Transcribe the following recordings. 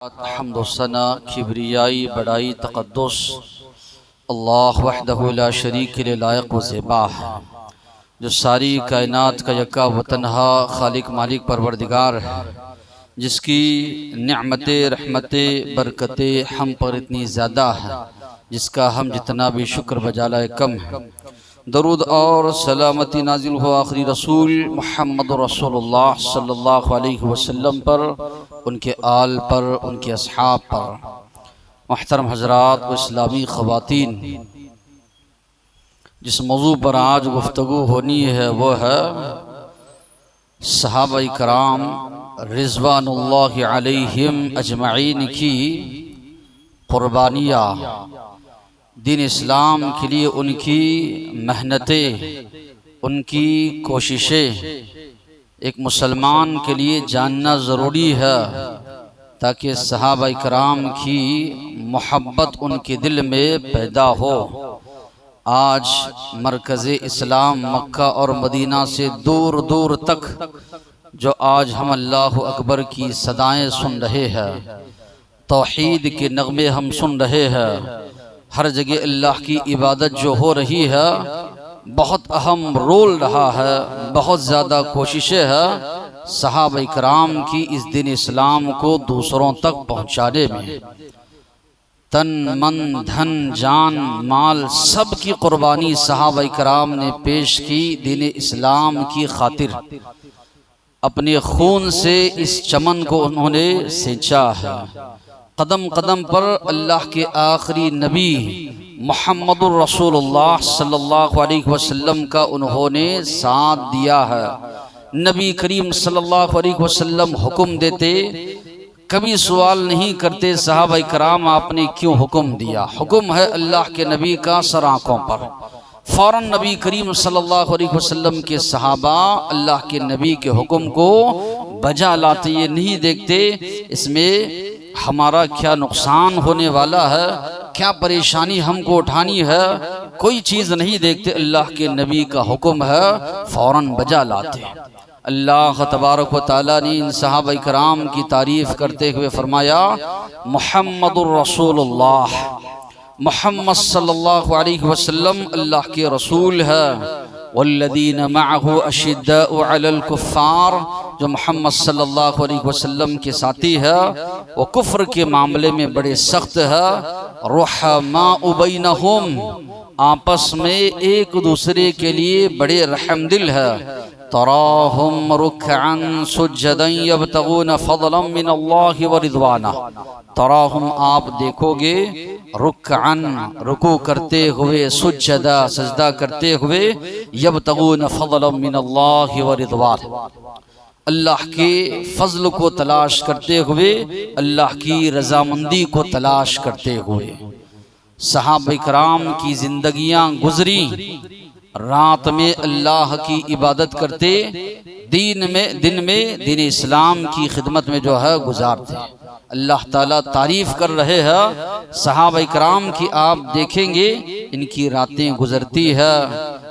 हम्दुस्सना किब्रियाई बड़ाई तक़द्दुस अल्लाह वहदहु ला शरीक के लायक व ज़ेबा है, जो सारी कायनात का यक्का वतनहा खालिक मालिक परवरदिगार है, जिसकी नेमतें रहमतें बरकतें हम पर इतनी ज़्यादा है जिसका हम जितना भी शुक्र बजाला कम है। दरूद और सलामती नाजिल हो आखिरी रसूल मुहम्मद रसूलुल्लाह सल्लल्लाहु अलैहि वसल्लम पर, उनके आल पर, उनके अस्हाब पर। मुहतरम हजरात व इस्लामी ख़वातीन, जिस मौजू पर आज गुफ्तगू होनी है वो है सहाबा कराम रिज़वानुल्लाहि अलैहिम अजमईन की कुर्बानियाँ, दीन इस्लाम के लिए उनकी मेहनतें, उनकी कोशिशें एक मुसलमान के लिए जानना ज़रूरी है, ताकि सहाबा कराम की मोहब्बत उनके दिल में पैदा हो। आज मरकज़ इस्लाम मक्का और मदीना से दूर दूर तक जो आज हम अल्लाह अकबर की सदाएं सुन रहे हैं, तौहीद के नगमे हम सुन रहे हैं, हर जगह अल्लाह की इबादत जो हो रही है, बहुत अहम रोल रहा है, बहुत ज़्यादा कोशिशें हैं सहाबा इकराम की इस दिन इस्लाम को दूसरों तक पहुँचाने में। तन मन धन जान माल सब की कुर्बानी सहाबा इकराम ने पेश की दीन इस्लाम की खातिर। अपने खून से इस चमन को उन्होंने सींचा है। कदम कदम पर अल्लाह के आखिरी नबी मुहम्मदुर रसूलुल्लाह सल्लल्लाहु अलैहि वसल्लम का उन्होंने साथ दिया है। नबी करीम सल्लल्लाहु अलैहि वसल्लम हुक्म देते, कभी सवाल नहीं करते सहाबा कराम आपने क्यों हुक्म दिया। हुक्म है अल्लाह के नबी का सर आँखों पर, फ़ौरन नबी करीम सल्लल्लाहु अलैहि वसल्लम के सहाबा अल्लाह के नबी के हुक्म को बजा लाते। ये नहीं देखते इसमें हमारा क्या नुकसान होने वाला है, क्या परेशानी हमको उठानी है, कोई चीज़ नहीं देखते। अल्लाह के नबी का हुक्म है, फ़ौरन बजा लाते। अल्लाह तबारक व तआला ने इन सहाबा कराम की तारीफ़ करते हुए फरमाया, मुहम्मदुर रसूलुल्लाह, मुहम्मद सल्लल्लाहु अलैहि वसल्लम अल्लाह के रसूल है। वल्लदीन मअहु अशिद्दाउ अलल कुफ़्फ़ार, जो मोहम्मद सल्लल्लाहु अलैहि वसल्लम के साथी है वो कुफ्र के मामले में बड़े सख्त है। रुहमाउ बैनहुम, आपस में एक दूसरे के लिए बड़े रहमदिल है। तराहुम रुकअन सुज्जदन यब्तगून फज़लन मिनल्लाहि व रिज़वाना, तराहुम आप देखोगे रुकअन रुकू करते हुए, सुज्जदा सजदा करते हुए, यब्तगून फज़लन मिनल्लाहि व रिज़वाना, अल्लाह के फजल को तलाश करते हुए, अल्लाह की रजामंदी को तलाश करते हुए। सहाबा कराम की जिंदगियां गुजरी, रात में अल्लाह की इबादत करते, दिन में दीन इस्लाम की खिदमत में जो है गुजारते। अल्लाह ताला तारीफ कर रहे हैं सहाबा कराम की। आप देखेंगे इनकी रातें गुजरती है,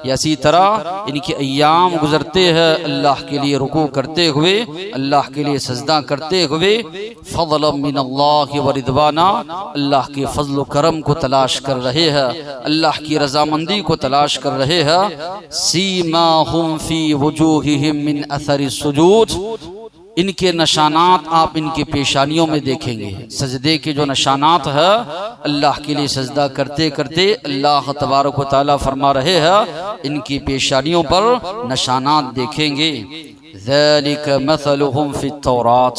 इसी तरह इनके अय्याम गुजरते हैं अल्लाह के लिए रुकू करते हुए, अल्लाह के लिए सजदा करते हुए। फ़ज़लन मिनल्लाहि व रिज़वाना, अल्लाह के फजल करम को तलाश कर रहे हैं, अल्लाह की रजामंदी को तलाश कर रहे हैं। सीमाहुम फ़ी वुजूहिहिम मिन अथरि सुजूद, इनके निशानात आप इनके पेशानियों में देखेंगे। सजदे के जो निशानात है, अल्लाह के लिए सजदा करते करते अल्लाह तबारक व तआला फरमा रहे हैं इनकी पेशानियों पर निशानात देखेंगे। ज़ालिका मसलुहुम फ़ित तौरात,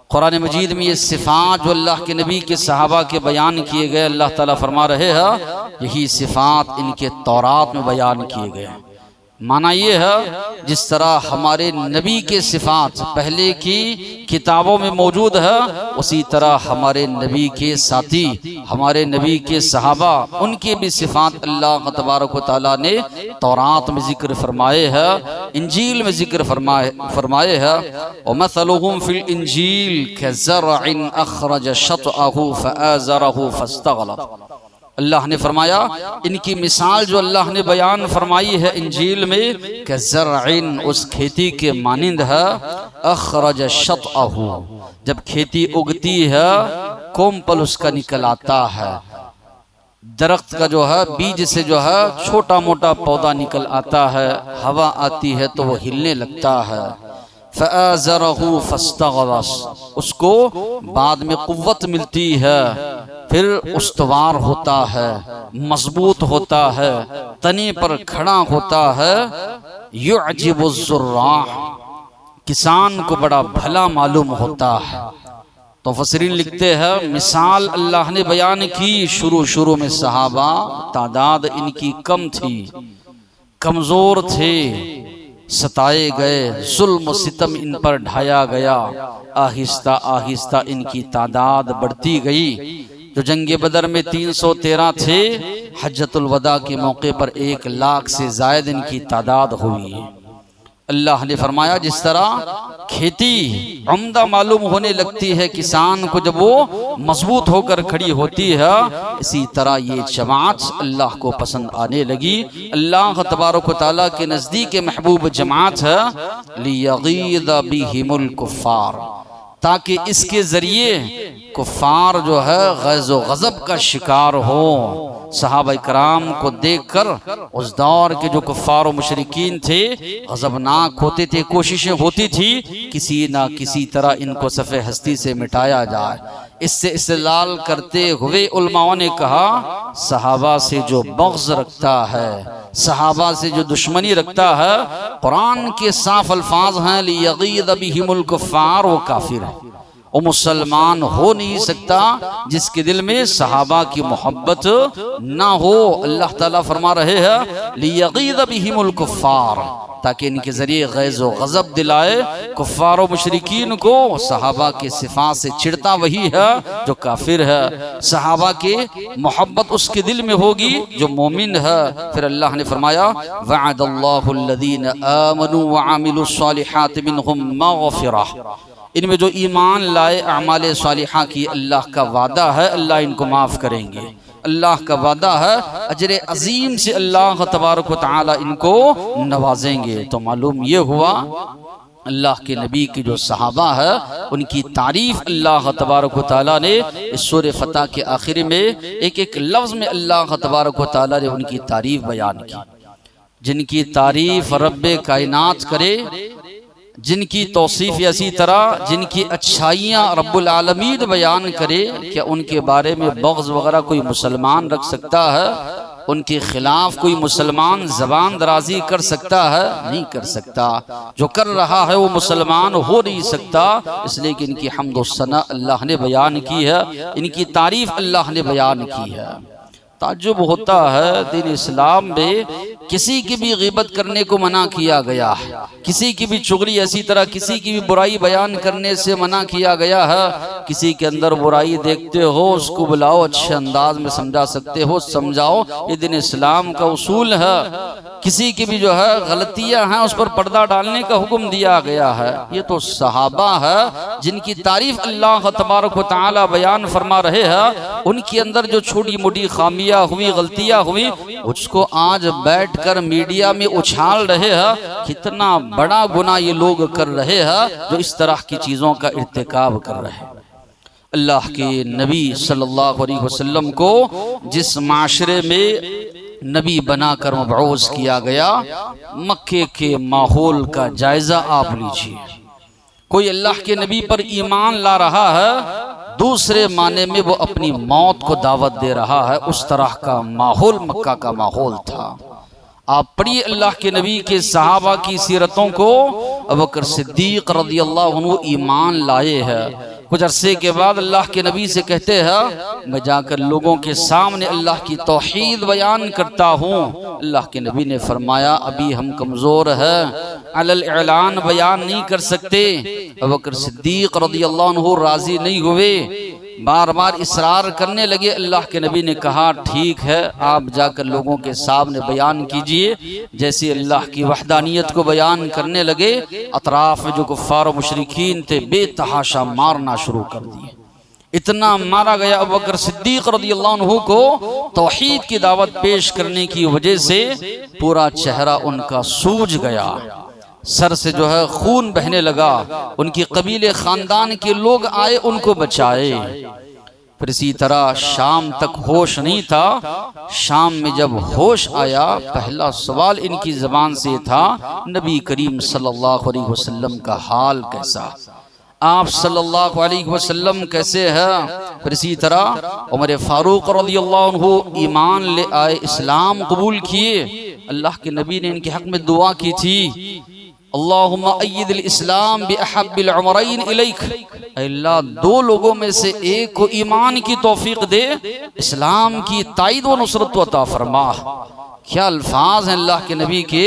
कुरान मजीद में ये सिफ़ात जो अल्लाह के नबी के सहाबा के बयान किए गए, अल्लाह ताला फरमा रहे हैं यही सिफ़ात इनके तौरात में बयान किए गए। माना ये है जिस तरह हमारे नबी के सिफ़ात पहले की किताबों में मौजूद है, उसी तरह हमारे नबी के साथी, हमारे नबी के सहाबा, उनके भी सिफ़ात अल्लाह तबारक व तआला ने तौरात में जिक्र फरमाए है, इंजील में जिक्र फरमाए है। व मसलुहुम फिल इंजील कज़रअन अख़रज शतअहु फ़अज़रहु फ़स्तग़लज़, अल्लाह ने फरमाया इनकी मिसाल जो अल्लाह ने बयान फरमाई है इंजील में कि ज़रअन, उस खेती के मानिंद है, अखरज शतअहू, जब खेती उगती है कोम्पल उसका निकल आता है, दरख्त का जो है बीज से जो है छोटा मोटा पौधा निकल आता है, हवा आती है तो वो हिलने लगता है। फ़अज़रहू फ़स्तग़वस, उसको बाद में कुव्वत मिलती है, फिर उस्तवार होता है, मजबूत होता है, तने पर खड़ा होता है। युअजिबुज़्ज़ुर्राह, किसान को बड़ा भला मालूम होता है। तो फसरीन लिखते हैं मिसाल अल्लाह ने बयान की, शुरू में सहाबा तादाद इनकी कम थी, कमजोर थे, सताए गए, जुल्म सितम इन पर ढाया गया। आहिस्ता आहिस्ता इनकी तादाद बढ़ती गई। जो जंगे बदर में 313 थे, हज्जतुल वदा के मौके पर 1 लाख से जायद इनकी तादाद हुई। अल्लाह ने फरमाया जिस तरह खेती उम्दा मालूम होने लगती है किसान को जब वो मजबूत होकर खड़ी होती है, इसी तरह ये जमात अल्लाह को पसंद आने लगी। अल्लाह तबारक व तआला के नज़दीक महबूब जमात है लियगीज़ बिहिमुल कुफ़ार, ताकि इसके जरिए कुफ़ार जो है गैज़ो गज़ब का शिकार हो। सहाबा इकराम को देखकर उस दौर के जो कुफ़ार व मुशरिकीन थे गज़बनाक होते थे, कोशिशें होती थी किसी ना किसी तरह इनको सफ़े हस्ती से मिटाया जाए। इससे इस्तेलाल करते हुए उलमाओं ने कहा सहाबा से जो बग़्ज़ रखता है, सहाबा से जो दुश्मनी रखता है, कुरान के साफ अल्फाज हैं लियगीज़ बिहिमुल कुफ़ार, वो काफिर है, वो मुसलमान हो नहीं सकता जिसके दिल में सहाबा की मोहब्बत ना हो। अल्लाह ताला फरमा रहे हैं लियगीज़ बिहिमुल कुफ़ार, ताकि इनके जरिए गैज़ व गज़ब दिलाए कुफ़ार व मुशरिकीन को। सहाबा के सिफ़ात से चिढ़ता वही है जो काफिर है, सहाबा के मोहब्बत उसके दिल में होगी जो मोमिन है। फिर अल्लाह ने फरमाया वअदल्लाहु अल्लज़ीना आमनू व अमिलुस्सालिहाति मिनहुम मग़फ़िरह, इनमें जो ईमान लाए अमाल सालिहा की अल्लाह का वादा है अल्लाह इनको माफ़ करेंगे। अल्लाह का वादा है अजर अजीम से अल्लाह तबारक व तआला इनको नवाजेंगे। तो मालूम ये हुआ अल्लाह के नबी की जो सहाबा है उनकी तारीफ अल्लाह तबारक व तआला ने इस सूरह फतह के आखिर में एक लफ्ज़ में अल्लाह तबारक व तआला ने उनकी तारीफ बयान की। जिनकी तारीफ रब्बे कायनात करे, जिनकी तौसीफ इसी तरह जिनकी अच्छाइयाँ रब्बुल आलमीन बयान करे, क्या उनके बारे में बग़्ज़ वगैरह कोई मुसलमान रख सकता है? उनके खिलाफ कोई मुसलमान ज़बान दराजी कर सकता है? नहीं कर सकता। जो कर रहा है वो मुसलमान हो नहीं सकता, इसलिए कि इनकी हम्द व सना अल्लाह ने बयान की है, इनकी तारीफ अल्लाह ने बयान की है। ताज्जुब होता है दीन इस्लाम में किसी की भी ग़ीबत करने को मना किया गया है, किसी की भी चुगली, इसी तरह किसी की भी बुराई बयान करने से मना किया गया है। किसी के अंदर बुराई देखते हो उसको बुलाओ, अच्छे अंदाज में समझा सकते हो समझाओ, ये दीन इस्लाम का उसूल है। किसी की भी जो है गलतियां हैं उस पर पर्दा डालने का हुक्म दिया गया है। ये तो सहाबा है जिनकी तारीफ अल्लाह तबारक व तआला बयान फरमा रहे हैं। उनके अंदर जो छोटी मोटी खामियां हुई, गलतियां हुई, उसको आज बैठकर मीडिया में उछाल रहे हैं। कितना बड़ा गुनाह ये लोग कर रहे हैं जो इस तरह की चीज़ों का इर्तिकाब कर रहे हैं। अल्लाह के नबी सल्लल्लाहु अलैहि वसल्लम को जिस माशरे में नबी बनाकर मबऊस किया गया, मक्के के माहौल का जायजा आप लीजिए। कोई अल्लाह के नबी पर ईमान ला रहा है, दूसरे माने में वो अपनी मौत को दावत दे रहा है। उस तरह का माहौल मक्का का माहौल था। आप पढ़िए अल्लाह के नबी के सहाबा की सीरतों को। अबू बकर सिद्दीक रज़ियल्लाहु अन्हु ईमान लाए हैं। कुछ अरसे के बाद अल्लाह के नबी से कहते हैं मैं जाकर लोगों के सामने अल्लाह की तौहीद बयान करता हूँ। अल्लाह के नबी ने फरमाया अभी हम कमज़ोर हैं, अलल ऐलान बयान नहीं कर सकते। अबू बकर सिद्दीक रज़ियल्लाहु अन्हु राज़ी नहीं हुए, बार बार इसरार करने लगे। अल्लाह के नबी ने कहा ठीक है, आप जाकर लोगों के सामने बयान कीजिए। जैसे अल्लाह की वहदानियत को बयान करने लगे, अतराफ में जो कुफ़ार और मुशरिकीन थे बेतहाशा मारना शुरू कर दिए। इतना मारा गया अबू बकर सिद्दीक रज़ियल्लाहु अन्हु को तौहीद की दावत पेश करने की वजह से पूरा चेहरा उनका सूज गया। सर से जो है खून बहने लगा। उनकी कबीले खानदान के लोग आए उनको बचाए। फिर इसी तरह शाम तक होश नहीं था। शाम में जब होश आया, पहला सवाल इनकी ज़बान से था, नबी करीम सल्लल्लाहु अलैहि वसल्लम का हाल कैसा, आप सल्लल्लाहु अलैहि वसल्लम कैसे हैं। फिर इसी तरह उमर फारूक रज़ियल्लाहु अन्हु ईमान ले आए, इस्लाम कबूल किए। अल्लाह के नबी ने इनके हक में दुआ की थी, अल्लाहुम्मा अय्यिदिल इस्लाम बिअहब्बिल उमरैन इलैक, अल्लाह दो लोगों में से एक को ईमान की तौफीक दे, इस्लाम की ताईद व नुसरत अता फरमा। क्या अल्फाज हैं अल्लाह के नबी के,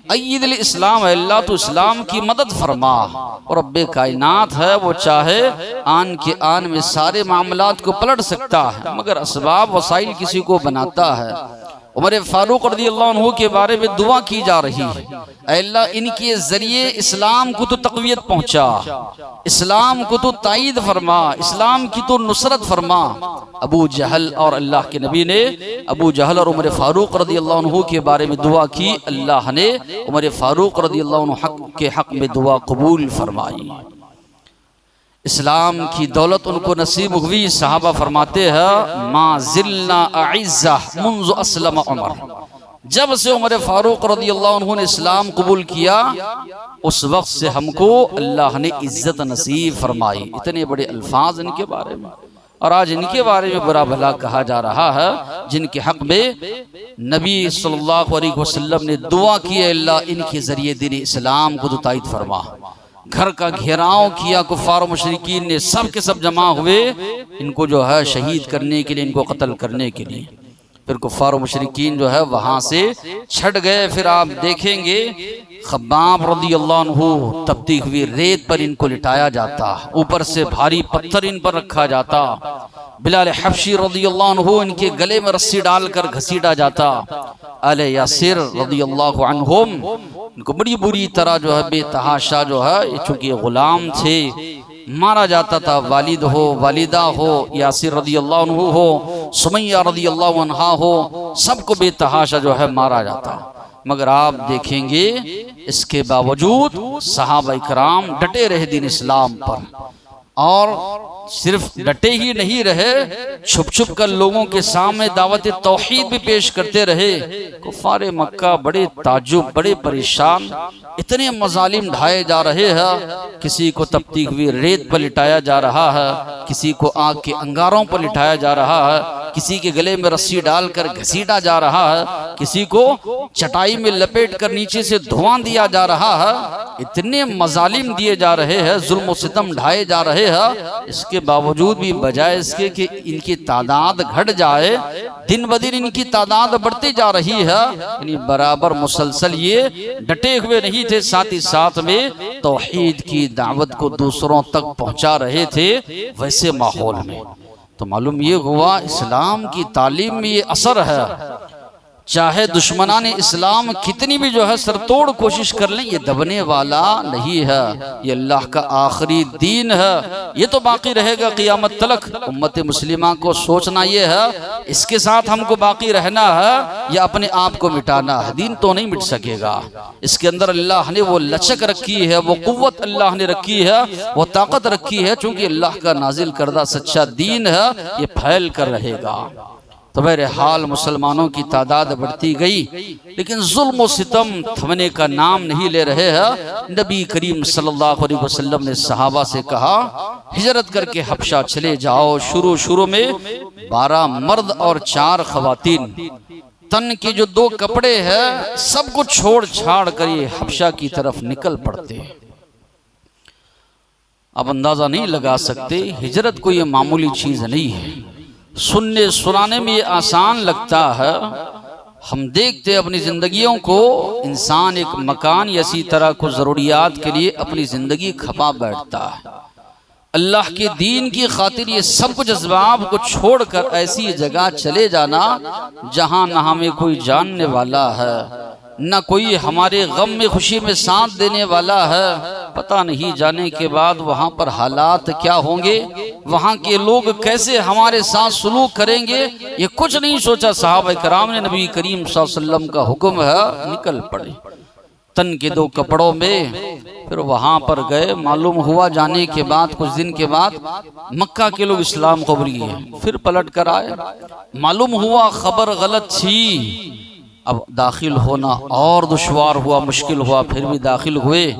अय्यिदिल इस्लाम, अल्लाह तो इस्लाम की मदद फरमा। और रब्बे कायनात है, वो चाहे आन के आन में सारे मामलात को पलट सकता है, मगर असबाब वसाइल किसी को बनाता है। उमर फारूक रज़ियल्लाहु अन्हु के बारे में दुआ की जा रही है, अल्लाह इनके जरिए इस्लाम को तो तक़वियत पहुंचा, इस्लाम को तो ताईद फरमा, इस्लाम की तो नुसरत फरमा। अबू जहल और अल्लाह के नबी ने अबू जहल और उमर फारूक रज़ियल्लाहु अन्हु के बारे में दुआ की, अल्लाह ने उमर फारूक रज़ियल्लाहु अन्हु के हक में दुआ कबूल फरमाई। इस्लाम की दौलत उनको नसीब हुई। सहाबा फरमाते हैं, मा ज़िलना अइज़्ज़ा मुंज़ अस्लम उमर, जब से उमर फारूक रज़ियल्लाहु अन्हु ने इस्लाम कबूल किया, उस वक्त से हमको अल्लाह ने इज्जत नसीब फरमाई। इतने बड़े अल्फाज इनके बारे में, और आज इनके बारे में बुरा भला कहा जा रहा है, जिनके हक में नबी सल्लल्लाहु अलैहि वसल्लम ने दुआ की, अल्लाह इनके जरिए दीन इस्लाम को ताईद फरमा। घर का घेराव किया कुफार मुशरिकीन ने, सब के सब जमा हुए इनको जो है शहीद करने के लिए, इनको कत्ल करने के लिए। फिर कुफार मुशरिकीन जो है वहां से छट गए। फिर आप देखेंगे खब्बाब रज़ियल्लाहु अन्हु तपती हुई रेत पर इनको लिटाया जाता, ऊपर से भारी पत्थर इन पर रखा जाता। बिलाल हबशी रज़ियल्लाहु अन्हु इनके गले में रस्सी डालकर घसीटा जाता। आले यासिर रज़ियल्लाहु अन्हुम इनको बड़ी बुरी तरह जो है बेतहाशा जो है, चूंकि गुलाम थे, मारा जाता था। वालिद हो, वालिदा हो, यासिर रज़ियल्लाहु अन्हु हो, सुमैया रज़ियल्लाहु अन्हा हो, सबको बेतहाशा जो है मारा जाता। मगर आप देखेंगे इसके बावजूद सहाबा इकराम डटे रहे दीन इस्लाम पर, और सिर्फ डटे ही नहीं रहे, छुप छुप कर लोगों के सामने दावत तौहीद भी पेश करते रहे। कुफारे मक्का बड़े ताजुब, बड़े परेशान, इतने मजालिम ढाए जा रहे हैं। किसी को तपती हुई रेत पर लिटाया जा रहा है, किसी को आग के अंगारों पर लिटाया जा रहा है, किसी के गले में रस्सी डालकर घसीटा जा रहा है, किसी को चटाई में लपेट कर नीचे से धुआं दिया जा रहा है। इतने मजालिम दिए जा रहे हैं, जुल्म और सितम ढाए जा रहे हैं। इसके बावजूद भी बजाय इसके कि इनकी तादाद घट जाए, दिन ब दिन इनकी तादाद बढ़ती जा रही है, यानी बराबर मुसलसल ये डटे हुए नहीं थे, साथ ही साथ में तौहीद की दावत को दूसरों तक पहुंचा रहे थे। वैसे माहौल में तो मालूम ये हुआ इस्लाम की तालीम में ये असर है। चाहे दुश्मनान इस्लाम कितनी भी जो है सरतोड़ कोशिश कर लें, ये दबने वाला नहीं है। ये अल्लाह का आखिरी दीन है, ये तो बाकी रहेगा क़ियामत तलक। उम्मत मुस्लिमा को सोचना ये है, इसके साथ हमको बाकी रहना है या अपने आप को मिटाना है। दीन तो नहीं मिट सकेगा, इसके अंदर अल्लाह ने वो लचक रखी है, वो कुव्वत अल्लाह ने रखी है, वो ताकत रखी है। चूंकि अल्लाह का नाजिल करदा सच्चा दीन है, ये फैल कर रहेगा। तो बहरहाल मुसलमानों की तादाद बढ़ती गई, लेकिन जुल्म और सितम थमने का नाम नहीं ले रहे हैं। नबी करीम सल्लल्लाहु अलैहि वसल्लम ने सहाबा से कहा, हिजरत करके हबशा चले जाओ। शुरू में 12 मर्द और 4 खवातीन, तन के जो 2 कपड़े हैं सब कुछ छोड़ छाड़ कर ये हबशा की तरफ निकल पड़ते। अब अंदाजा नहीं लगा सकते, हिजरत कोई ये मामूली चीज नहीं है। सुनने सुनाने में ये आसान लगता है, हम देखते अपनी जिंदगियों को, इंसान एक मकान या इसी तरह को जरूरियात के लिए अपनी जिंदगी खपा बैठता है। अल्लाह के दीन की खातिर ये सब कुछ असबाब को छोड़कर ऐसी जगह चले जाना जहां न हमें कोई जानने वाला है, न कोई हमारे गम में खुशी में साथ देने वाला है। पता नहीं जाने के बाद वहाँ पर हालात क्या होंगे, वहाँ के लोग कैसे हमारे साथ सलूक करेंगे, ये कुछ नहीं सोचा। सहाबा कराम ने नबी करीम सल्लल्लाहु अलैहि वसल्लम का हुक्म है, निकल पड़े। तन के 2 कपड़ों में। फिर वहां पर गए, मालूम हुआ जाने के बाद कुछ दिन के बाद मक्का के लोग इस्लाम कबूल किए। फिर पलट कर आए, मालूम हुआ खबर गलत थी। अब दाखिल होना और दुश्वार हुआ, मुश्किल हुआ, फिर भी दाखिल हुए।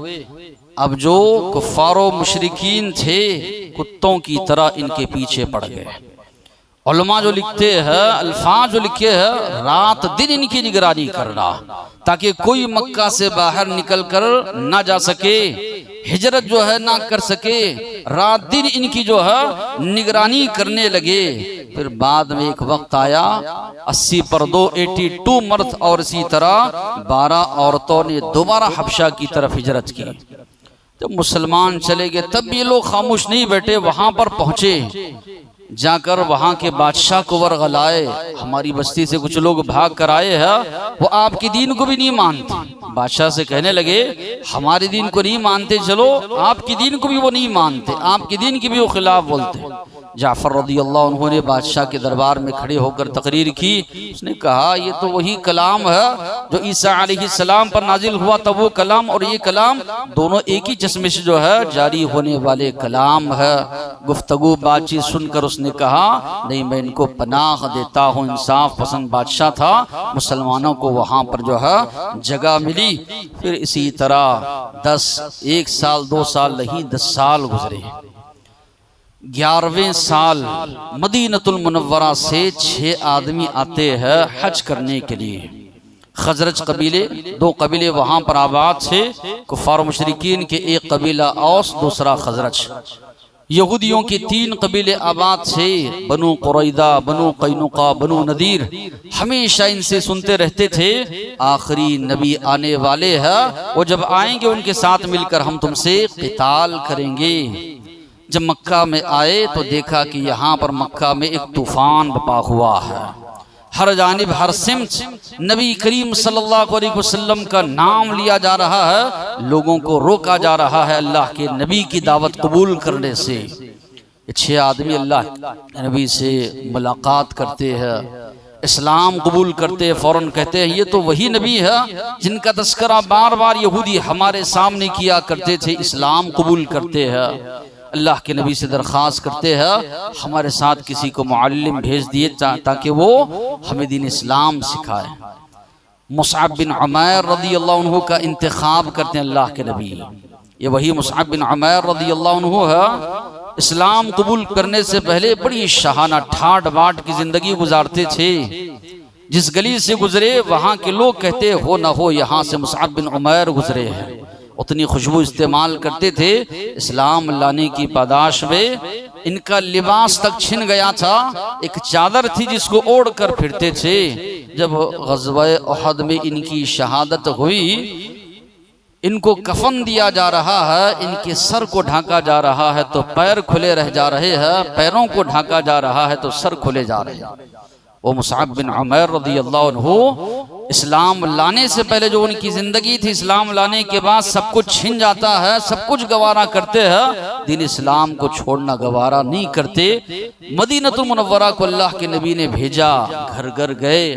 अब जो कुफ्फारो मुशरिकीन थे कुत्तों की तरह इनके पीछे पड़ गए। उलमा जो लिखते हैं, अल्फाज जो लिखे हैं, रात दिन इनकी निगरानी करना ताकि कोई मक्का से बाहर निकल कर ना जा सके, हिजरत जो है ना कर सके। रात दिन इनकी जो है निगरानी करने लगे। फिर बाद में एक वक्त आया 80 पर 2 82 मर्द और इसी तरह 12 औरतों ने दोबारा हबशा की तरफ हिजरत की। जब मुसलमान चले गए तब ये लोग खामोश नहीं बैठे, वहां पर पहुंचे। जाकर वहां के बादशाह को वर्गलाए, हमारी बस्ती से कुछ लोग भाग कर आए हैं, वो आपके दीन को भी नहीं मानते। बादशाह से कहने लगे हमारे दीन को नहीं मानते, चलो आपके दीन को भी वो नहीं मानते, आपके दीन के भी वो खिलाफ बोलते। जाफर रज़ियल्लाहु अन्हु ने बादशाह के दरबार में खड़े होकर तकरीर की। उसने कहा ये तो वही कलाम है जो ईसा अलैहिस्सलाम पर नाजिल हुआ, तब वो कलाम और ये कलाम दोनों एक ही चश्मे से जो है जारी होने वाले कलाम है। गुफ्तगू बातचीत सुनकर उसने कहा नहीं, मैं इनको पनाह देता हूँ। इंसाफ पसंद बादशाह था, मुसलमानों को वहाँ पर जो है जगह मिली। फिर इसी तरह 1 साल 2 साल नहीं 10 साल गुजरे। 11वें साल मदीनतुल मुनव्वरा से 6 आदमी आते हैं हज करने के लिए। खजरज कबीले, 2 कबीले वहां पर आबाद थे। कुफार मुशरिकीन के एक कबीला औस, दूसरा खजरज। यहूदियों के 3 कबीले आबाद थे, बनु कुरैदा, बनु कैनुका, बनु नदीर। हमेशा इनसे सुनते रहते थे आखिरी नबी आने वाले हैं, वो जब आएंगे उनके साथ मिलकर हम तुमसे क़िताल करेंगे। जब मक्का में आए तो देखा कि यहाँ पर मक्का में एक तूफान बपा हुआ है। हर जानिब हर सिमत नबी करीम सल्लल्लाहु अलैहि वसल्लम का नाम लिया जा रहा है, लोगों को रोका जा रहा है अल्लाह के नबी की दावत कबूल करने से। 6 आदमी अल्लाह के नबी से मुलाकात करते हैं, इस्लाम कबूल करते हैं। फौरन कहते हैं ये तो वही नबी है जिनका तस्करा बार बार यहूदी हमारे सामने किया करते थे, इस्लाम कबूल करते हैं। अल्लाह के नबी से दरख्वास्त करते हैं हमारे साथ किसी को मुअल्लिम भेज दिए ताकि वो हमें दीन इस्लाम सिखाए। मुसअब बिन उमैर रज़ियल्लाहु अन्हु का इंतखाब करते हैं अल्लाह के नबी। ये वही मुसअब बिन उमैर रज़ियल्लाहु अन्हु है। इस्लाम कबूल करने से पहले बड़ी शाहाना ठाट बाट की जिंदगी गुजारते थे। जिस गली से गुजरे वहाँ के लोग कहते हो न हो यहाँ से मुसअब बिन उमैर गुजरे हैं, उतनी खुशबू इस्तेमाल करते थे। इस्लाम लाने की पादाश में इनका लिबास तक छिन गया था, एक चादर थी जिसको ओढ़ कर फिरते थे। जब ग़ज़वा उहद में इनकी शहादत हुई, इनको कफन दिया जा रहा है, इनके सर को ढांका जा रहा है तो पैर खुले रह जा रहे हैं, पैरों को ढांका जा रहा है तो सर खुले जा रहे हैं। वो मुसअब बिन उमैर रज़ियल्लाहु अन्हु इस्लाम लाने से पहले जो उनकी ज़िंदगी थी, इस्लाम लाने के बाद सब कुछ छिन जाता है, सब कुछ गवारा करते हैं, दीन इस्लाम को छोड़ना गवारा नहीं करते। मदीनतुल मुनव्वरा को अल्लाह के नबी ने भेजा, घर घर गए,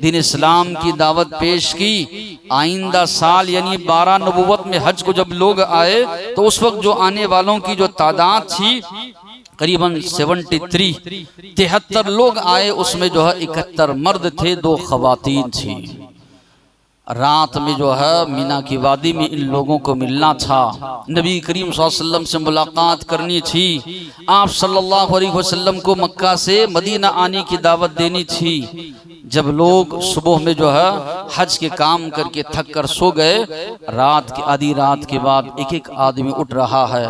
दीन इस्लाम की दावत पेश की। आइंदा साल यानी 12 नबूवत में हज को जब लोग आए तो उस वक्त जो आने वालों की जो तादाद थी करीबन 73 लोग आए। उसमें जो है 71 मर्द थे, 2 खवातीन थी। रात में जो है मीना की वादी में इन लोगों को मिलना था, नबी करीम सल्लल्लाहु अलैहि वसल्लम से मुलाकात करनी थी। आप सल्लल्लाहु अलैहि वसल्लम को मक्का से मदीना आने की दावत देनी थी। जब लोग सुबह में जो है हज के काम करके थक कर सो गए, रात की आधी रात के बाद एक एक आदमी उठ रहा है,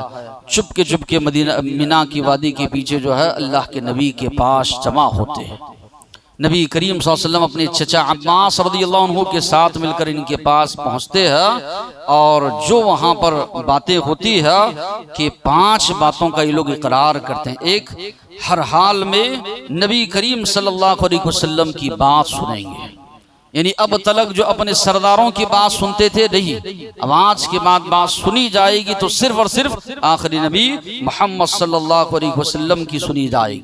चुप के मदीना मीना की वादी के पीछे जो है अल्लाह के नबी के पास जमा होते हैं। नबी करीम सल्लल्लाहु अलैहि वसल्लम अपने चचा अब्बास रज़ियल्लाहु अन्हु के साथ मिलकर इनके पास पहुंचते हैं और जो वहां पर बातें होती है कि 5 बातों का ये लोग इकरार करते हैं। एक, हर हाल में नबी करीम सल्लल्लाहु अलैहि वसल्लम की बात सुनेंगे, यानी अब तलक जो अपने सरदारों की बात सुनते थे नहीं, अब आज के बाद बात सुनी जाएगी तो सिर्फ और सिर्फ आखिरी नबी मोहम्मद सल्लल्लाहु अलैहि वसल्लम की सुनी जाएगी।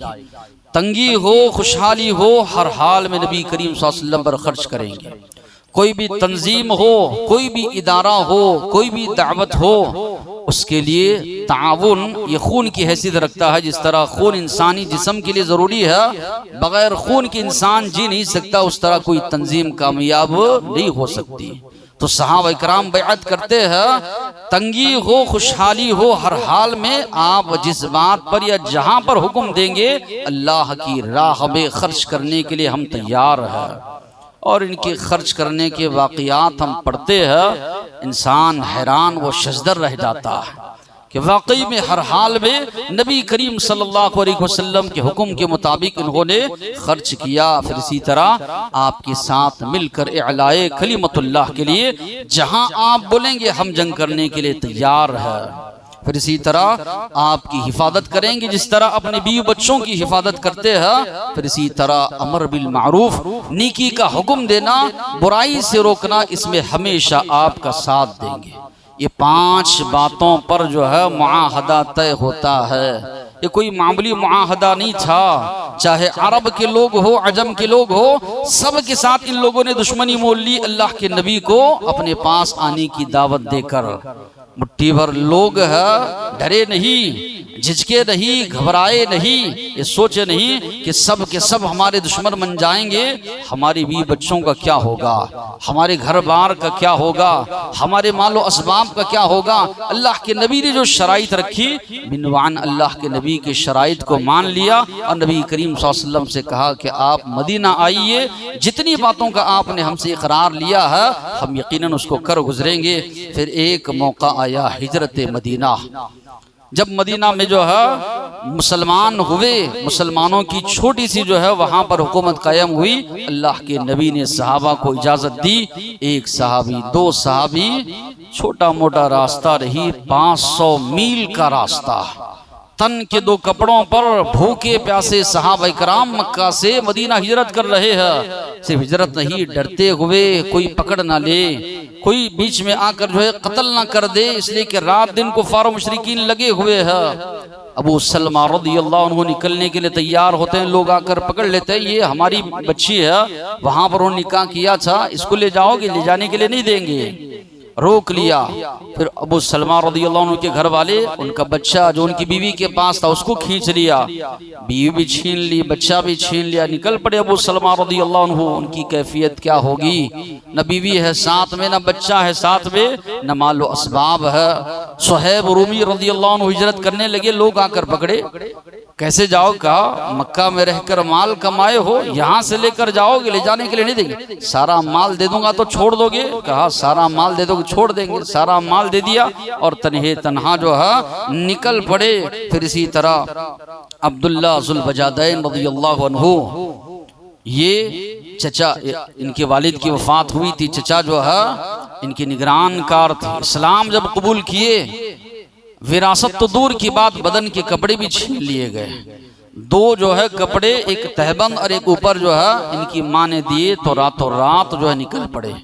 तंगी हो खुशहाली हो, हर हाल में नबी करीम सल्लल्लाहु अलैहि वसल्लम पर खर्च करेंगे। कोई भी तंजीम हो, कोई भी इदारा हो, कोई भी दावत हो, उसके लिए ताउन ये खून की हैसियत रखता है। जिस तरह खून इंसानी जिस्म के लिए ज़रूरी है, बगैर खून के इंसान जी नहीं सकता, उस तरह कोई तंजीम कामयाब नहीं हो सकती। तो सहाबा इकराम बैअत करते हैं, तंगी हो खुशहाली हो, हर हाल में आप जिस बात पर या जहां पर हुक्म देंगे, अल्लाह की राह में खर्च करने के लिए हम तैयार हैं। और इनके खर्च करने के वाक़यात हम पढ़ते हैं, इंसान हैरान व शजदर रह जाता है कि वाकई में हर हाल में नबी करीम सल्लल्लाहु अलैहि वसल्लम के हुक्म के मुताबिक इन्होंने खर्च किया। फिर इसी तरह आपके साथ मिलकर इलाए कलिमतुल्लाह के लिए जहां आप बोलेंगे हम जंग करने के लिए तैयार है। फिर इसी तरह आपकी हिफाजत करेंगे जिस तरह अपने बीवी बच्चों की हिफाजत करते हैं। फिर इसी तरह अमर बिल मारूफ, नेकी का हुक्म देना, बुराई से रोकना, इसमें हमेशा आपका साथ देंगे। ये 5 बातों पर जो है मुआहदा तय होता है। ये कोई मामूली मुआहदा नहीं था, चाहे अरब के लोग हो, अजम के लोग हो, सब के साथ इन लोगों ने दुश्मनी मोल ली अल्लाह के नबी को अपने पास आने की दावत देकर। मुट्ठी भर लोग है, डरे नहीं, झिझके नहीं, घबराए नहीं, ये सोचे नहीं कि सब के सब हमारे दुश्मन बन जाएंगे, हमारे बीवी बच्चों का क्या होगा, हमारे घर बार का क्या होगा, हमारे मालो असबाब का क्या होगा। अल्लाह के नबी ने जो शराइत रखी, बिनवान अल्लाह के नबी के शराइत को मान लिया और नबी करीम सल्लल्लाहु अलैहि वसल्लम से कहा कि आप मदीना आइए, जितनी बातों का आपने हमसे इकरार लिया है हम यकीनन उसको कर गुजरेंगे। फिर एक मौका आया हिजरत मदीना, जब मदीना में जो है मुसलमान हुए, मुसलमानों की छोटी सी जो है वहां पर हुकूमत कायम हुई। अल्लाह के नबी ने सहाबा को इजाजत दी, 1 सहाबी 2 सहाबी, छोटा मोटा रास्ता रही 500 मील का रास्ता, तन के 2 कपड़ों पर भूखे प्यासे सहाबा इकराम मक्का से मदीना हिजरत कर रहे हैं। सिर्फ हिजरत नहीं, डरते हुए कोई पकड़ ना ले, कोई बीच में आकर जो है कत्ल ना कर दे, इसलिए कि रात दिन कुफार मुशरिकीन लगे हुए हैं। अबू सलमा रज़ियल्लाहु अन्हु निकलने के लिए तैयार होते हैं, लोग आकर पकड़ लेते हैं, ये हमारी बच्ची है, वहां पर उन्होंने निकाह किया था, इसको ले जाओगे, ले जाने के लिए नहीं देंगे, रोक लिया। फिर अबू सलमा रज़ियल्लाहु अन्हु के घर वाले उनका बच्चा जो उनकी बीवी के पास था उसको खींच लिया, बीवी भी छीन ली, बच्चा भी छीन लिया, निकल पड़े अबू सलमा रज़ियल्लाहु अन्हु। उनकी कैफियत क्या होगी, न बीवी है साथ में, न बच्चा है साथ में, न मालो असबाब है। सुहैब रूमी रज़ियल्लाहु अन्हु हिजरत करने लगे, लोग आकर पकड़े, कैसे जाओ, कहा मक्का में रहकर माल कमाए हो, यहाँ से लेकर जाओगे, ले जाने के लिए नहीं देंगे, सारा माल दे दूंगा तो छोड़ दोगे, कहा सारा माल दे दोगे छोड़ देंगे, सारा माल दे दिया और तन्हे तन्हा जो है निकल पड़े। फिर इसी तरह अब्दुल्ला जुल बजादैन रज़ियल्लाहु अन्हु, ये चचा, इनके वालिद की वफात हुई थी, चचा जो है इनके निगरान कार थे। इस्लाम जब कबूल किए, विरासत तो दूर की बात, बदन के कपड़े भी छीन लिए गए। 2 जो है कपड़े, एक तहबंद और एक ऊपर जो है इनकी माँ ने दिए, तो रातों रात जो है निकल पड़े।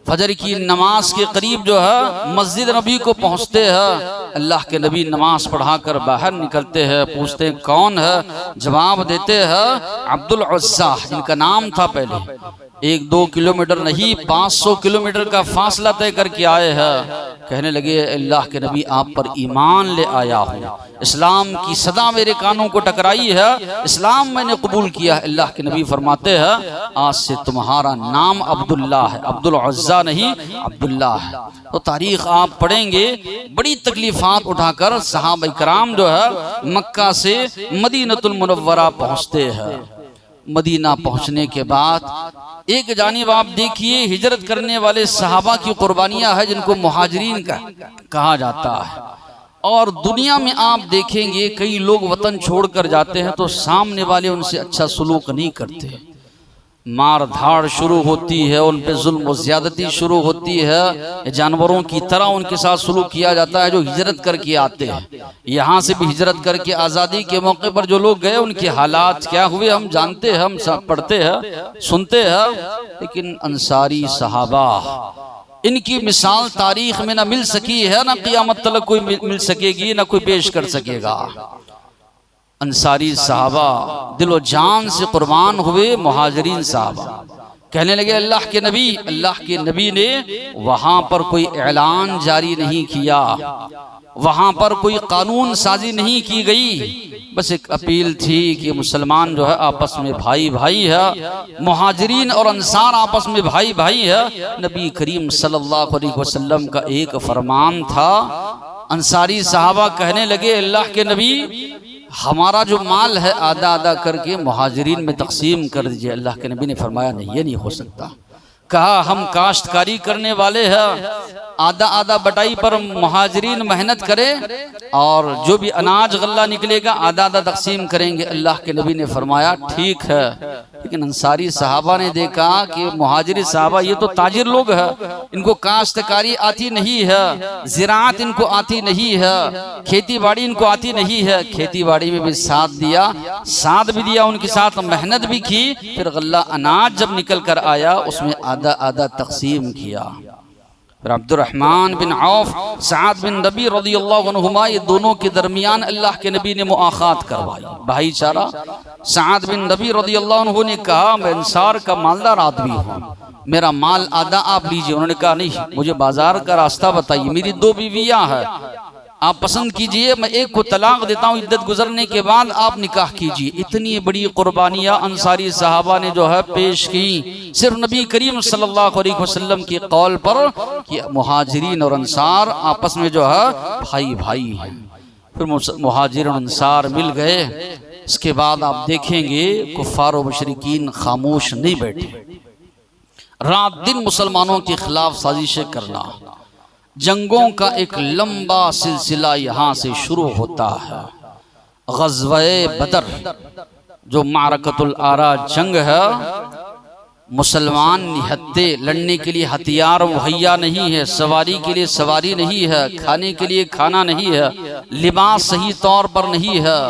फजर की नमाज के करीब जो है मस्जिद नबी को पहुंचते हैं, अल्लाह के नबी नमाज पढ़ाकर बाहर निकलते हैं, पूछते हैं कौन है, जवाब देते हैं अब्दुल उज़्ज़ा, इनका नाम था पहले। 1-2 किलोमीटर नहीं, 500 किलोमीटर का फासला तय करके आए हैं। कहने लगे अल्लाह के नबी आप पर ईमान ले आया हूँ, इस्लाम की सदा मेरे कानों को टकराई है, इस्लाम मैंने कबूल किया है। अल्लाह के नबी फरमाते हैं आज से तुम्हारा नाम अब्दुल्ला है, अब्दुल उज़्ज़ा नहीं अब्दुल्ला है। तो तारीख आप पढ़ेंगे, बड़ी तकलीफात उठाकर सहाबा इकराम जो है मक्का से मदीनतुल मुनव्वरा पहुँचते हैं। मदीना पहुंचने के बाद एक जानिब आप देखिए हिजरत करने वाले सहाबा की कुर्बानियां है जिनको मुहाजिरीन का कहा जाता है, और दुनिया में आप देखेंगे कई लोग वतन छोड़कर जाते हैं तो सामने वाले उनसे अच्छा सलूक नहीं करते, मार धाड़ शुरू होती है, उन पे जुल्म व ज्यादती शुरू होती है, जानवरों की तरह उनके साथ सुलूक किया जाता है जो हिजरत करके आते हैं। यहाँ से भी हिजरत करके आज़ादी के मौके पर जो लोग गए उनके हालात क्या हुए हम जानते हैं, हम सब पढ़ते हैं सुनते हैं। लेकिन अंसारी सहाबा, इनकी मिसाल तारीख में ना मिल सकी है, ना क़ियामत तक कोई मिल सकेगी, ना कोई पेश कर सकेगा। अंसारी साहबा दिलो जान से कुर्बान हुए, मुहाजिरीन साहबा कहने लगे अल्लाह के नबी ने वहां पर कोई ऐलान जारी नहीं किया, वहां पर कोई कानून साजी नहीं की गई, बस एक अपील थी कि मुसलमान जो है आपस में भाई भाई है, मुहाजिरीन और अंसार आपस में भाई भाई है। नबी करीम सल्लल्लाहु अलैहि वसल्लम का एक फरमान था। अंसारी सहाबा कहने लगे अल्लाह के नबी, हमारा जो माल है आधा आधा करके मुहाजिरीन में तकसीम कर दीजिए। अल्लाह के नबी ने फरमाया नहीं, ये नहीं हो सकता। कहा हम काश्तकारी करने वाले हैं, आधा आधा बटाई पर मुहाजिरीन मेहनत करें और जो भी अनाज गल्ला निकलेगा आधा आधा तकसीम करेंगे। अल्लाह के नबी ने फरमाया ठीक है, लेकिन अंसारी सहाबा ने देखा कि मुहाजिरी सहाबा ये तो ताजिर लोग हैं, इनको काश्तकारी आती नहीं है, ज़िराअत इनको आती नहीं है, खेती बाड़ी इनको आती नहीं है। खेती बाड़ी में भी साथ दिया, साथ भी दिया, उनके साथ मेहनत भी की। फिर गल्ला अनाज जब निकल कर आया उसमें आधा आधा तकसीम किया। फिर अब्दुर्रहमान बिन औफ, साद बिन रबी रज़ियल्लाहु अन्हुमा, ये दोनों के दरमियान अल्लाह के नबी ने मुआखात करवाई, भाईचारा। साद बिन रबी रज़ियल्लाहु अन्हु ने कहा मैं अंसार का मालदार आदमी हूँ, मेरा माल आधा आप लीजिए। उन्होंने कहा नहीं, मुझे बाजार का रास्ता बताइए, मेरी 2 बीवियाँ हैं, आप पसंद कीजिए, मैं एक को तलाक देता हूँ, इद्दत गुजरने के बाद आप निकाह कीजिए। इतनी बड़ी कुर्बानियाँ अंसारी सहाबा ने जो है पेश की, सिर्फ नबी करीम सल्लल्लाहु अलैहि वसल्लम के कौल पर कि मुहाजिरीन और अंसार आपस में जो है भाई भाई हैं। फिर मुहाजिर और अंसार मिल गए। इसके बाद आप देखेंगे कुफ्फार व मुशरिकीन खामोश नहीं बैठे, रात दिन मुसलमानों के खिलाफ साजिशें करना। जंगों का एक लंबा सिलसिला यहाँ से शुरू होता है। ग़ज़वे बदर जो मारकतुल आरा जंग है, मुसलमान निहत्ते, लड़ने के लिए हथियार मुहैया नहीं है, सवारी के लिए सवारी नहीं है, खाने के लिए खाना नहीं है, लिबास सही तौर पर नहीं है,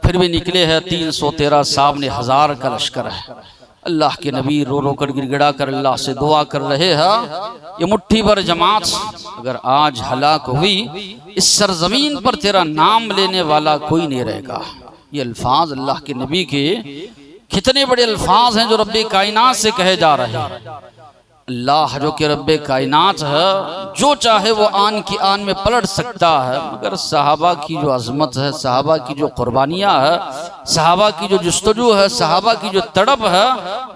फिर भी निकले हैं 313 सामने 1000 का लश्कर है। अल्लाह के नबी रो रो कर गिड़गिड़ा कर अल्लाह से दुआ कर रहे हैं, ये मुट्ठी भर जमात अगर आज हलाक हुई, इस सरजमीन पर तेरा नाम लेने वाला कोई नहीं रहेगा। ये अल्फाज अल्लाह के नबी के कितने बड़े अल्फाज हैं जो रब्बे कायनात से कहे जा रहे हैं। अल्लाह जो कि रब्बे कायनात है, जो चाहे वो आन की आन में पलट सकता है, मगर सहाबा की जो अजमत है, सहाबा की जो कुर्बानियाँ है, सहाबा की जो जुस्तजू है, सहाबा की जो तड़प है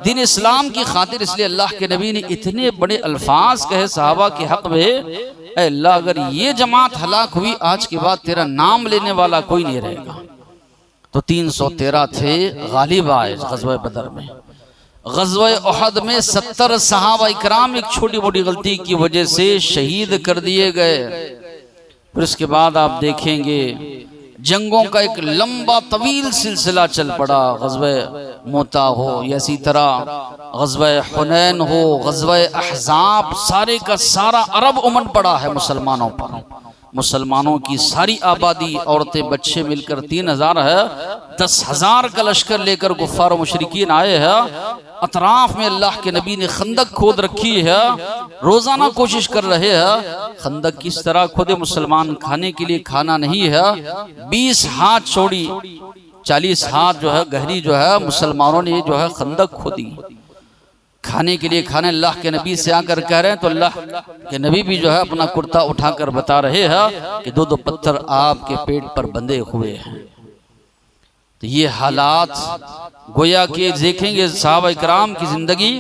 दीन इस्लाम की खातिर, इसलिए अल्लाह के नबी ने इतने बड़े अल्फाज कहे सहाबा के हक में, अल्लाह अगर ये जमात हलाक हुई आज के बाद तेरा नाम लेने वाला कोई नहीं रहेगा। तो 313 थे, गालिब आए ग़ज़वे बदर में। ग़ज़वे उहद में 70 सहाबा इकराम एक छोटी मोटी गलती की वजह से शहीद कर दिए गए। फिर उसके बाद आप देखेंगे जंगों का एक लंबा तवील सिलसिला चल पड़ा। ग़ज़वे मोता हो या इसी तरह ग़ज़वे हुनैन हो, ग़ज़वे अहज़ाब, सारे का सारा अरब उमड़ पड़ा है मुसलमानों पर। मुसलमानों की सारी आबादी, औरतें बच्चे मिलकर 3000 है, 10,000 का लश्कर लेकर कुफ्फार और मुशरिकीन आए हैं। अतराफ में अल्लाह के नबी ने खंदक खोद रखी है, रोजाना कोशिश कर रहे हैं। खंदक किस तरह खोदे, मुसलमान खाने के लिए खाना नहीं है, 20 हाथ चौड़ी 40 हाथ जो है गहरी जो है मुसलमानों ने जो है खंदक खोदी खाने के लिए। खाने अल्लाह के नबी से आकर कह रहे हैं तो अल्लाह के नबी भी जो है अपना कुर्ता उठाकर बता रहे हैं कि 2-2 पत्थर आपके पेट पर बंधे हुए हैं। तो ये हालात गोया के देखेंगे सहाबा इकराम की जिंदगी।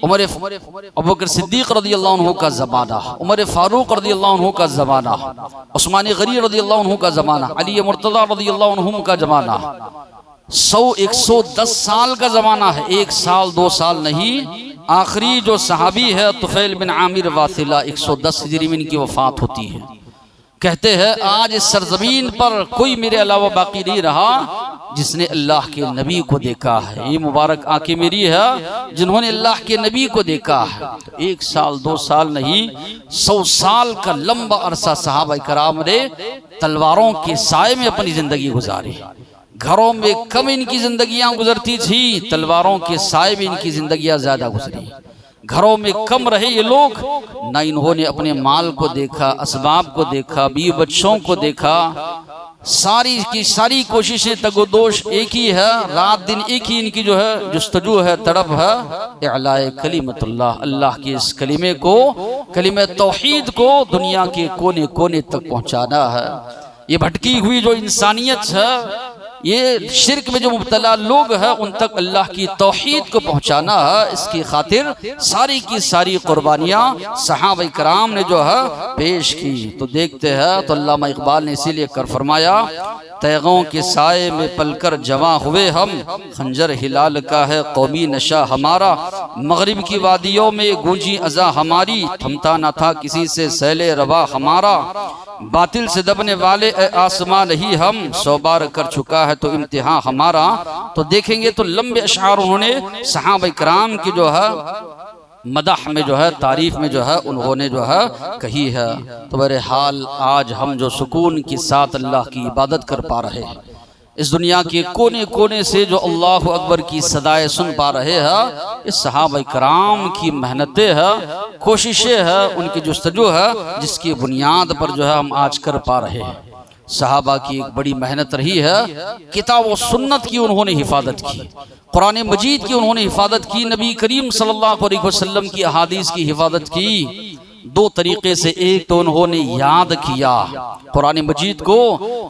उमर अबू बकर सिद्दीक रज़ियल्लाहु अन्हु का ज़माना, उमर फारूक रज़ियल्लाहु अन्हु का ज़माना, उस्मान गनी रज़ियल्लाहु अन्हु का ज़माना, अली मुर्तज़ा रज़ियल्लाहु अन्हु का ज़माना, 100-110 साल का ज़माना है। 1 साल 2 साल नहीं। आखिरी जो सहाबी है तुफैल बिन आमिर वासिला, 110 हिजरी में इनकी वफात होती है। कहते हैं आज इस सरजमीन पर कोई मेरे अलावा बाकी नहीं रहा जिसने अल्लाह के नबी को देखा है। ये मुबारक आंखें मेरी है जिन्होंने अल्लाह के नबी को देखा है। 1 साल 2 साल नहीं, 100 साल का लंबा अरसा सहाबा इकराम ने तलवारों के साए में अपनी जिंदगी गुजारी। घरों में कम इनकी जिंदगियां गुजरती थी, तलवारों के साए में इनकी जिंदगियां ज्यादा गुजरी। घरों में कम रहे ये लोग, ना इन्होंने अपने माल को देखा, असबाब को देखा, बीवी बच्चों को देखा, सारी की सारी कोशिशें तगोदोश एक ही है, रात दिन एक ही इनकी जो है जुस्तजू है, तड़प है, इलाए कलिमतुल्लाह, अल्लाह के इस कलिमे को, कलिमे तौहीद को दुनिया के कोने कोने तक पहुंचाना है। ये भटकी हुई जो इंसानियत है, ये शिर्क में जो मुब्तला लोग हैं, उन तक अल्लाह की तौहीद को पहुंचाना है। इसकी खातिर सारी की सारी कुर्बानियाँ सहाबा कराम ने जो है पेश की। तो देखते हैं, तो अल्लामा इकबाल ने इसीलिए कर फरमाया, तैगों के साए में पलकर जवा हुए हम, खंजर हिलाल का है कौमी नशा हमारा, मगरिब की वादियों में गूंजी अज़ा हमारी, थमता न था किसी से सैले रवा हमारा, बातिल से दबने वाले आसमां नहीं हम, 100 बार कर चुका है तो इम्तिहान हमारा। तो देखेंगे तो लंबे अशआर उन्होंने सहाबा कराम की जो है मदह में जो है, तारीफ में जो है उन्होंने जो है कही है। तो बहरहाल आज हम जो सुकून के साथ अल्लाह की इबादत कर पा रहे हैं, इस दुनिया के कोने कोने से जो अल्लाह अकबर की सदाएं सुन पा रहे हैं, इस सहाबा कराम की मेहनतें हैं, कोशिशें हैं, उनकी जुस्तजू है, जिसकी बुनियाद पर जो है हम आज कर पा रहे हैं। सहाबा की एक बड़ी मेहनत रही है, किताब व सुन्नत की उन्होंने हिफाजत की, कुरान मजीद की उन्होंने हिफाजत की, नबी करीम सल्लल्लाहु अलैहि वसल्लम की अहादीस की हिफाजत की। दो तरीके से, एक तो उन्होंने याद किया कुरान मजीद को,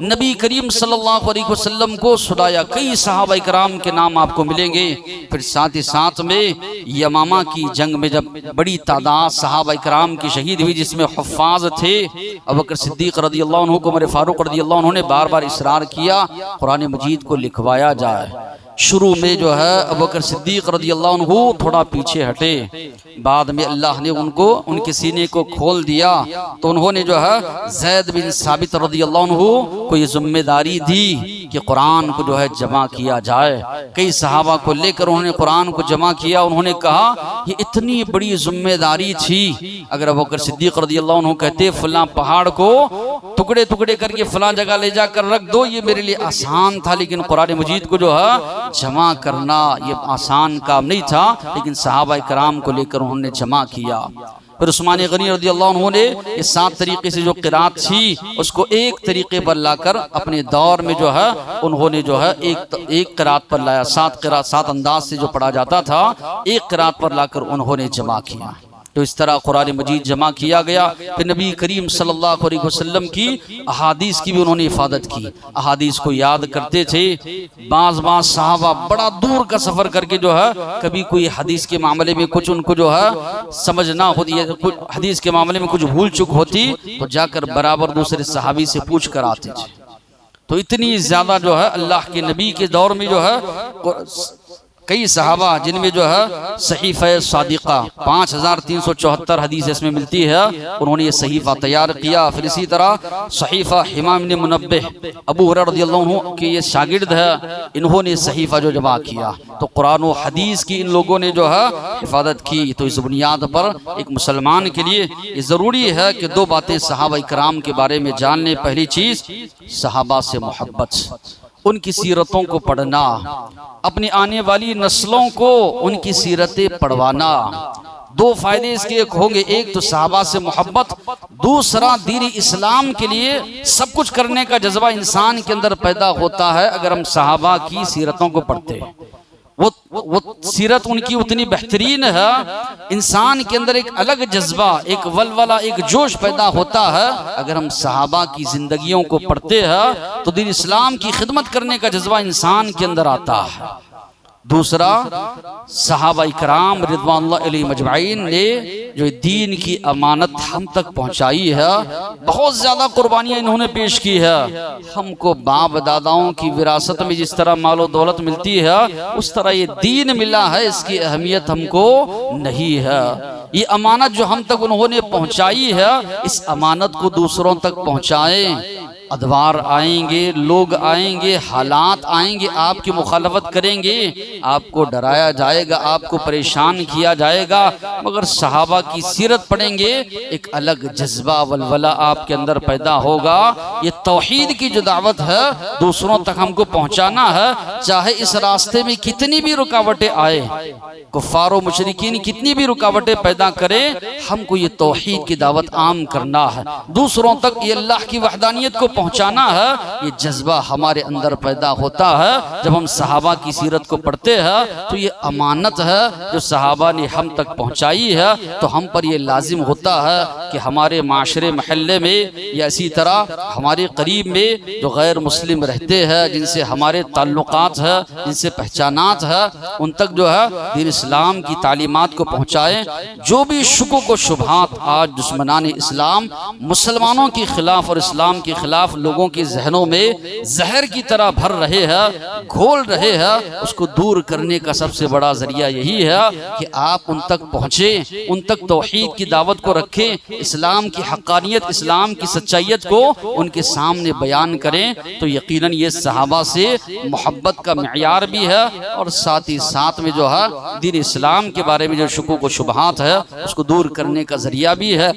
नबी करीम सल्लल्लाहु अलैहि वसल्लम को सुनाया। कई सहाबा इकराम के नाम आपको मिलेंगे। फिर साथ ही साथ में यमामा की जंग में जब बड़ी तादाद सहाबा इकराम की शहीद हुई, जिसमें हुफ्फाज थे, अबू बकर सिद्दीक रज़ी अल्लाह अन्हु को, उमर फारूक रज़ी अल्लाह अन्हु ने बार बार इसरार किया कुरान मजीद को लिखवाया जाए। शुरू में जो है अबू बकर सिद्दीक रज़ी अल्लाह अन्हु थोड़ा पीछे हटे, बाद में अल्लाह ने उनको उनके सीने को खोल दिया, तो उन्होंने जो है ज़ैद बिन साबित रज़ी अल्लाह अन्हु को ये जिम्मेदारी दी कि कुरान को जो है जमा किया जाए। कई सहाबा को लेकर उन्होंने कुरान को जमा किया। उन्होंने कहा ये इतनी बड़ी जिम्मेदारी थी, अगर अबू बकर सिद्दीक रज़ी अल्लाह अन्हु कहते फलां पहाड़ को टुकड़े टुकड़े करके फलां जगह ले जाकर रख दो, ये मेरे लिए आसान था, लेकिन कुरान मजीद को जो है जमा करना ये आसान काम नहीं था, लेकिन सहाबा कराम को लेकर उन्होंने जमा किया। फिर उस्मान गनी रज़ी अल्लाह अन्हु ने इस 7 तरीके से जो क़िरात थी उसको एक तरीके पर लाकर अपने दौर में जो है उन्होंने जो है एक क़िरात पर लाया। 7 क़िरात 7 अंदाज से जो पढ़ा जाता था, एक क़िरात पर लाकर उन्होंने जमा किया। तो इस तरह कुरान मजीद जमा किया गया। फिर नबी करीम सल्लल्लाहु अलैहि वसल्लम की अहादीस की भी उन्होंने हिफाजत की, अहादीस को याद करते थे। बाज़ सहाबा बड़ा दूर का सफ़र करके जो है, कभी कोई हदीस के मामले में कुछ उनको जो है समझ ना होती, कुछ हदीस के मामले में कुछ भूल चूक होती, तो जाकर बराबर दूसरे सहाबी से पूछ कर आते थे। तो इतनी ज़्यादा जो है अल्लाह के नबी के दौर में जो है कई सहाबा जिनमें जो है सहीफ़ा सादिक़ा 5374 हदीस इसमें मिलती है, उन्होंने ये सहीफ़ा तैयार किया। फिर इसी तरह सहीफ़ा हिमाम इब्न मुनब्बिह अबू हुरैरा रज़ियल्लाहु अन्हु के ये शागिर्द है, इन्होंने सहीफ़ा जो जमा किया। तो कुरान व हदीस की इन लोगों ने जो है हिफाजत की। तो इस बुनियाद पर एक मुसलमान के लिए ये ज़रूरी है कि 2 बातें सहाबा इकराम के बारे में जान लें। पहली चीज़ सहाबा से मोहब्बत, उनकी सीरतों को पढ़ना, अपनी आने वाली नस्लों को उनकी सीरतें पढ़वाना। 2 फायदे इसके होंगे, एक तो सहाबा से मोहब्बत, दूसरा दीन इस्लाम के लिए सब कुछ करने का जज्बा इंसान के अंदर पैदा होता है अगर हम सहाबा की सीरतों को पढ़ते हैं। वो सीरत उनकी उतनी बेहतरीन है, इंसान के अंदर एक अलग जज्बा, एक वलवला, एक जोश पैदा होता है अगर हम सहाबा की जिंदगियों को पढ़ते हैं, तो दीन इस्लाम की खिदमत करने का जज्बा इंसान के अंदर आता है। दूसरा, सहाबा इकराम रिज़वानुल्लाह अलैहिम अजमाइन ने जो दीन की अमानत हम तक पहुंचाई है, बहुत ज़्यादा कुर्बानियाँ इन्होंने पेश की है। हमको बाप दादाओं की विरासत में जिस तरह मालो दौलत मिलती है, उस तरह ये दीन मिला है, इसकी अहमियत हमको नहीं है। ये अमानत जो हम तक उन्होंने पहुंचाई है, इस अमानत को दूसरों तक पहुंचाएं। अदवार आएंगे, लोग आएंगे, हालात आएंगे, आपकी मुखालफत करेंगे, आपको डराया जाएगा, आपको परेशान किया जाएगा, मगर सहाबा की सीरत पढ़ेंगे, एक अलग जज्बा वलवला आपके अंदर पैदा होगा। ये तौहीद की जो दावत है दूसरों तक हमको पहुंचाना है, चाहे इस रास्ते में कितनी भी रुकावटें आए, कुफ्फार व मुशरिकीन कितनी भी रुकावटें पैदा करें, हमको ये तौहीद की दावत आम करना है। दूसरों तक ये अल्लाह की वहदानियत को पहुँचाना है, ये जज्बा हमारे अंदर पैदा होता है। जब हम सहाबा की सीरत को पढ़ते हैं तो ये अमानत है जो सहाबा ने हम तक पहुँचाई है, तो हम पर ये लाजिम होता है कि हमारे माशरे महल्ले में या इसी तरह हमारे करीब में जो गैर मुस्लिम रहते हैं, जिनसे हमारे ताल्लुकात है, जिनसे पहचानात है, उन तक जो है दीन इस्लाम की तालीमात को पहुँचाएँ। जो भी शुकुक व शुबहात आज दुश्मनान इस्लाम मुसलमानों के खिलाफ और इस्लाम के खिलाफ लोगों के जहनों में जहर की तरह भर रहे हैं, घोल रहे हैं, उसको दूर करने का सबसे बड़ा जरिया यही है कि आप उन तक पहुँचें, उन तक तौहीद की दावत को रखें, इस्लाम की हक़ानियत, इस्लाम की सच्चाइयत को उनके सामने बयान करें। तो यकीनन ये सहाबा से मोहब्बत का मयार भी है और साथ ही साथ में जो है दीन इस्लाम के बारे में जो शुकूक व शुबहात है उसको दूर करने का जरिया भी है।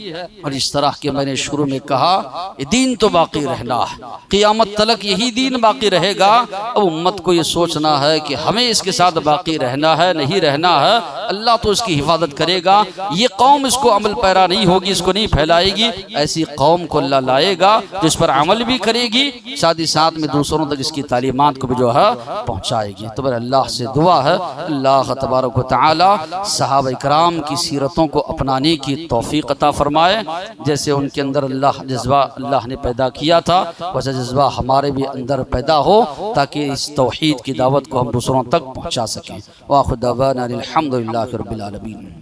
और इस तरह के मैंने शुरू में कहा ये दीन तो बाकी रहना है, क़ियामत तलक यही दीन बाकी रहेगा। अब उम्मत को ये सोचना है कि हमें इसके साथ बाकी रहना है, नहीं रहना है, अल्लाह तो इसकी हिफाजत करेगा। ये कौम इसको अमल पैरा नहीं होगी, इसको नहीं फैलाएगी, ऐसी कौम को अल्लाह लाएगा जो इस पर अमल भी करेगी, साथ ही साथ में दूसरों तक इसकी तालीमात को भी जो है पहुँचाएगी। तो मेरे अल्लाह से दुआ है अल्लाह तबारक व तआला सहाबा इकराम की सीरतों को अपनाने की तौफीक अता फरमाए। जैसे उनके अंदर जज्बा अल्लाह ने पैदा किया था वैसे जज्बा हमारे भी अंदर पैदा हो ताकि इस तौहीद की दावत को हम दूसरों तक पहुँचा सकें। व आखिर दावाना अनिल हम्दुलिल्लाहि रब्बिल आलमीन।